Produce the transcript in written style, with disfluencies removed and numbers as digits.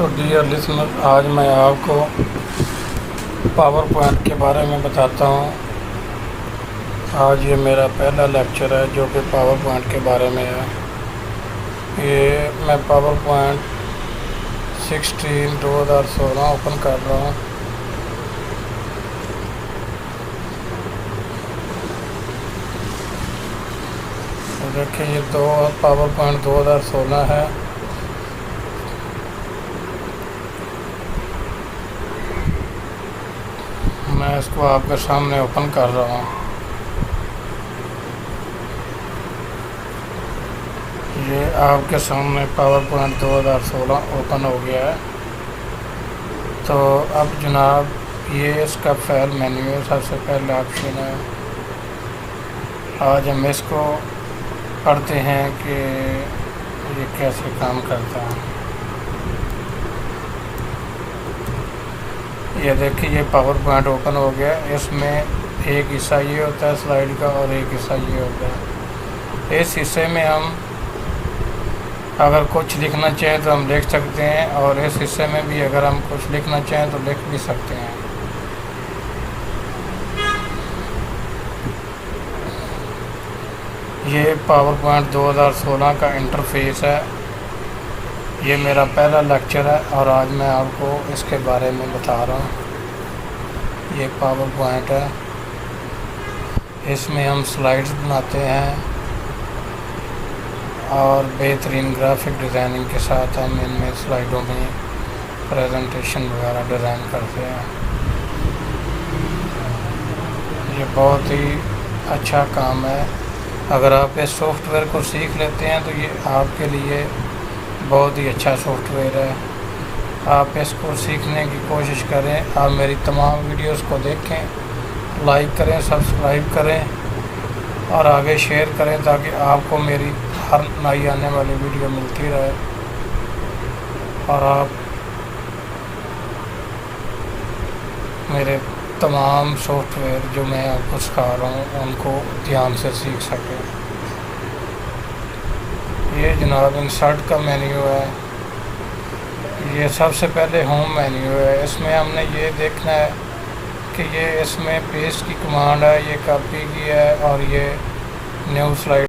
تو dear listener, آج میں آپ کو پاور پوائنٹ کے بارے میں بتاتا ہوں۔ آج یہ میرا پہلا لیکچر ہے جو کہ پاور پوائنٹ کے بارے میں ہے۔ یہ میں پاور پوائنٹ 2016 اوپن کر رہا ہوں۔ دیکھیں، یہ پاور پوائنٹ 2016 ہے۔ میں اس کو آپ کے سامنے اوپن کر رہا ہوں۔ یہ آپ کے سامنے پاور پوائنٹ 2016 اوپن ہو گیا ہے۔ تو اب جناب یہ اس کا فائل مینیو ہے، سب سے پہلا آپشن ہے۔ آج ہم اس کو پڑھتے ہیں کہ یہ کیسے کام کرتا ہے۔ یہ دیکھیں، یہ پاور پوائنٹ اوپن ہو گیا۔ اس میں ایک حصہ یہ ہوتا ہے سلائیڈ کا اور ایک حصہ یہ ہوتا ہے۔ اس حصے میں ہم اگر کچھ لکھنا چاہیں تو ہم لکھ سکتے ہیں، اور اس حصے میں بھی اگر ہم کچھ لکھنا چاہیں تو لکھ بھی سکتے ہیں۔ یہ پاور پوائنٹ 2016 کا انٹرفیس ہے۔ یہ میرا پہلا لیکچر ہے اور آج میں آپ کو اس کے بارے میں بتا رہا ہوں۔ یہ پاور پوائنٹ ہے، اس میں ہم سلائیڈز بناتے ہیں اور بہترین گرافک ڈیزائننگ کے ساتھ ہم ان میں سلائیڈوں میں پریزنٹیشن وغیرہ ڈیزائن کرتے ہیں۔ یہ بہت ہی اچھا کام ہے۔ اگر آپ اس سافٹ ویئر کو سیکھ لیتے ہیں تو یہ آپ کے لیے بہت ہی اچھا سافٹ ویئر ہے۔ آپ اس کو سیکھنے کی کوشش کریں۔ آپ میری تمام ویڈیوز کو دیکھیں، لائک کریں، سبسکرائب کریں اور آگے شیئر کریں تاکہ آپ کو میری ہر نئی آنے والی ویڈیو ملتی رہے، اور آپ میرے تمام سافٹ ویئر جو میں آپ کو سکھا رہا ہوں ان کو دھیان سے سیکھ سکیں۔ یہ جناب انسرٹ کا مینیو ہے۔ یہ سب سے پہلے ہوم مینیو ہے۔ اس میں ہم نے یہ دیکھنا ہے کہ یہ اس میں پیسٹ کی کمانڈ ہے، یہ کاپی کی ہے، اور یہ نیو سلائیڈ